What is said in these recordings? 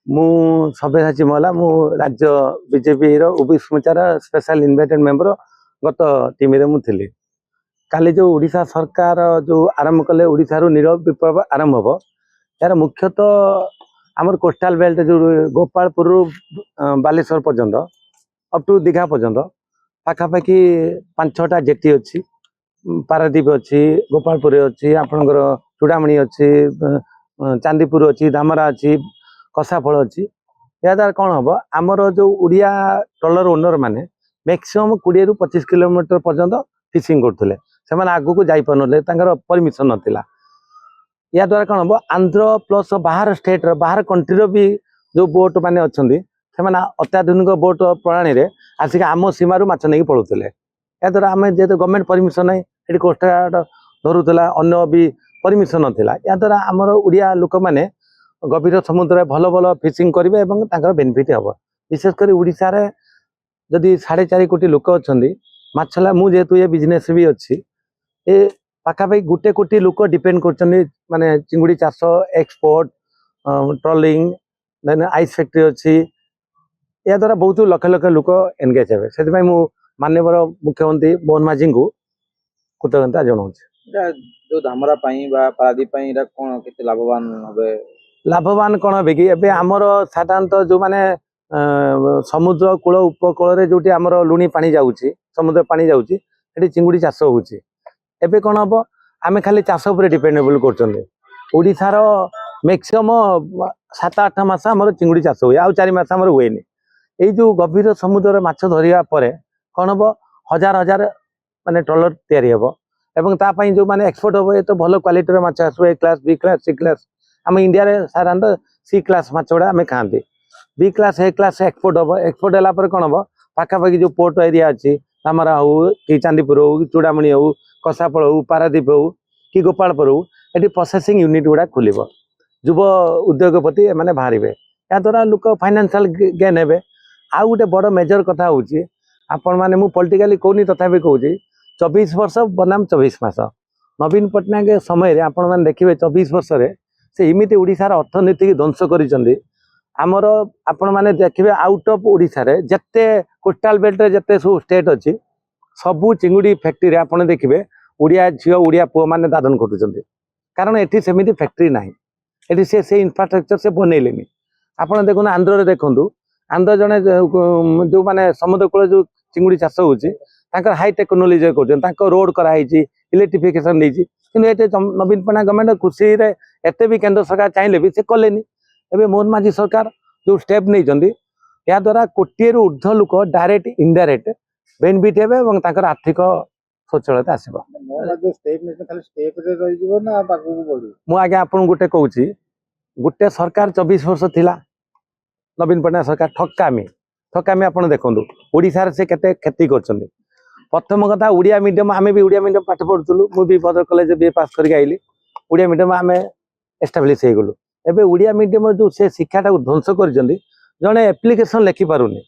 मु सभ्यसाची मला मु राज्य बीजेपी उबी सुचार स्पेशल इनवाइटेड मेंबर गत टीम रे मु थिली काली जो उड़ीसा सरकार जो आरंभ कले उड़ीसा रो नीरव विप्लव आरंभ हो यार मुख्यतः आमर कोस्टाल बेल्ट जो गोपालपुर बालेश्वर पर्यंत अप टू दीघा पर्यंत पाखापाखि 5-6टा जेटी अच्छी पारादीप अच्छी गोपालपुर अच्छी आपणकर चूड़ामणि अच्छी चांदीपुर अच्छी धामरा अच्छी कसाफल अच्छी या द्वारा कौन हम आमर जो उड़िया ट्रलर ओनर माने मैक्सिमम 20 ରୁ 25 किलोमीटर पर्यंत फिशिंग करते से आगू को जापारे परमिशन नाला या द्वारा कौन हम आंध्र प्लस बाहर स्टेट बाहर कंट्री भी जो बोट मैंने अच्छा से अत्याधुनिक बोट प्रणाली रे आसिक आम सीमार माछ नहीं पड़ूले या द्वारा आम जेहतु गवर्नमेंट परमिशन नहीं ये कोस्टगार्ड धरुला अन्न भी परमिशन नाला या द्वारा आमर उड़िया लोक मैंने गभीर समुद्र भल भल फिशिंग करेंगे बेनिफिट हम विशेषकर उड़ीसा रे जदि 4.5 कोटी लोक अच्छा मछला मुझे ये बिजनेस भी अच्छी ये पाखापाखि 1 कोटी लोक डिपेंड कर माने चिंगुड़ी चाष export trawling then ice factory अच्छी या द्वारा बहुत लक्ष लक्ष लोक एनगेज हे से माननीय मुख्यमंत्री मोहन माझी को कृतज्ञता जनाऊँ जो धामरा पारादीप कौन के लाभवान हे लाभवान कौन हे कि एबे आमर साधारणतः जो माने समुद्र कूल उपकूल जो आमर लुणी पानी जाऊँगी समुद्र पानी जाऊँगी ये चिंगुड़ी चाष होची एबे कौन हम आम खाली चाष उपर डिपेंडेबल कर मैक्सिमम 7-8 मास आम चिंगुड़ी चाष हुए आउ 4 मास आम हुए ये जो गभीर समुद्र माछ धरिया पर कौन हम हजार हजार माने ट्रॉलर तैयारी हम एवं तापाई जो माने एक्सपोर्ट हम ये तो भल क्वालिटी माछ आसो A class B class C class आम इंडिया रे साधारणतः सी क्लास माछ गुड़ा आम खाते B class A class export हम एक्सपोर्ट है कौन हम पाखापाखि जो पोर्ट एरिया अच्छी धामरा हो कि चांदीपुर हो चूड़ामणि हो कसाफल हो पारादीप हो कि गोपालपुर हो ये प्रोसेसिंग यूनिट गुड़ा खोल युव उद्योगपति मैंने बाहर या द्वारा लोक फाइनेंशियल गेन हे आउ गोटे बड़ मेजर कथा हूँ आपण मैंने मुझे पॉलिटिकली कहूनी तथापि कहूँ 24 वर्ष बनाम 24 मास नवीन पट्टनायक समय आपण मैंने देखिए 24 वर्ष से इमिति ओडिशार अर्थनीति ध्वंस कर आमर आपण मैंने देखिए आउट ऑफ ओडिशा रे जत्ते कोस्टाल बेल्ट रे जत्ते सब स्टेट अच्छी सबू चिंगुड़ी फैक्ट्री आपण देखिए ओडिया झील ओडिया पुओ मैंने दादन खटुचंती कारण एठी सेमिति फैक्ट्री नाही एठी से इंफ्रास्ट्रक्चर से बनैलेनी आपण देखुन आंध्र रे देखंतु आंध्र जने जो माने समुद्र कूल जो चिंगुड़ी चाष होची तांकर हाई टेक्नोलॉजी कर रोड कराई इलेक्ट्रिफिकेशन नहीं कि नवीन पट्टनायक गवर्नमेंट खुशी रे एते भी केंद्र सरकार चाहिए भी से कलेनी एबे मोहन माझी सरकार जो स्टेप नहीं या द्वारा कोटी रु ऊर्ध्व लोक डायरेक्ट इनडायरेक्ट बेनिफिट हेबे एवं तांकर आर्थिक सचलता आसीबो मु आगे आपन गुटे कहूची गुटे सरकार 24 वर्ष थिला नवीन पट्टनायक सरकार ठकामी आपण देखंतु ओडिसा रे से केते खेती करछन्ती प्रथम कथा उड़िया मीडियम आमे भी उड़िया मीडियम पाठ पढ़ुलु मु भी भद्रक कॉलेज बी पास करके आइली उड़िया मीडियम आमे एस्टाब्लिश हो गलु एबे उड़िया मीडियम जो से शिक्षाटा ध्वंस कर जड़े एप्लिकेशन लिखि पारुनी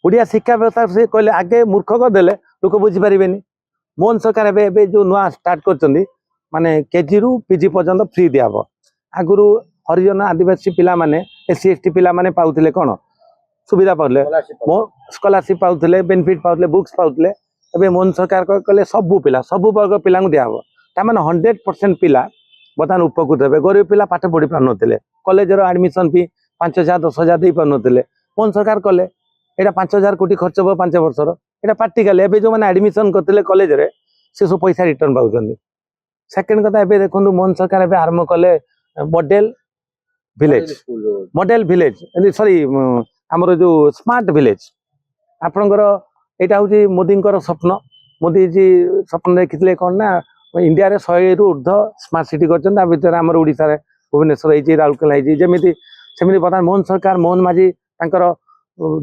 उड़िया शिक्षा व्यवस्था से कहले आगे मूर्ख करदेले लोक बुझीपारे मोहन सरकार एबे जो नुआ स्टार्ट कर माने केजी रु पीजी पर्यंत फ्री दियाब आगुरु हरिजन आदिवासी पिला माने एससी एसटी पिला माने पाउथिले कोन सुविधा पाउले स्कॉलरशिप पाउथिले बेनिफिट पाउथिले बुक्स पाउथिले एबे मोहन सरकार कहले सबु वर्ग पिला दियाब ता माने 100% पिला बर्तमान उपकृत हे गरीब पिला पाठ पढ़ी पार नथिले कॉलेज रो एडमिशन फी 5,000 10,000 दे पार नथिले मोहन सरकार कले एटा 5,000 कोटी खर्च हो 5 वर्ष रो एटा प्रैक्टिकल एबे जो माने एडमिशन करथिले कॉलेज रे से सब पैसा रिटर्न पाउछन्ती सेकंड कथा एबे देखंतु मोहन सरकार एबे आरंभ कले मॉडल विलेज सॉरी हमर जो स्मार्ट विलेज आपनकर एटा होची मोदींकर स्वप्न मोदी जी स्वप्न देखिथिले कोन ना इंडिया रे 100 रु ऊर्ध्व स्मार्ट सिटी करछन भितर हमर ओडिसा रे भुवनेश्वर होई राउरकेला होई जेमिति सेमिति बर्तमान मोहन सरकार मोहन माझी तांकर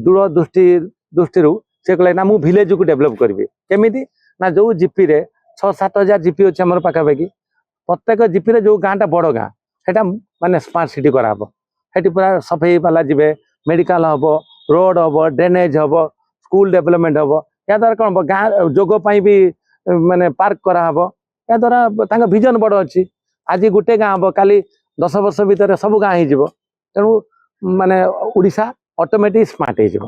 दूर दृष्टि रु से कहले ना मु विलेज को डेवलप करबी केमिति ना जो जीपी रे 6-7 हजार जीपी अछि हमर पाखापाखि प्रत्येक जीपी रे जो गाँटा बड़ गाँ सेटा माने स्मार्ट सिटी कराब सेठी पूरा सफाई वाला जिबे मेडिकल हम रोड हम ड्रेनेज हम स्कूल डेवलपमेंट हम या द्वारा कौन गाँ जोग भी माने पार्क कराब या द्वारा विजन बड़ अच्छी आज गोटे गाँ हम काली 10 वर्ष भितर सब गाँ हो तेणु ମାନେ ଓଡ଼ିଶା ଅଟୋମେଟିକ୍ ସ୍ମାର୍ଟ ହେଇଯିବ।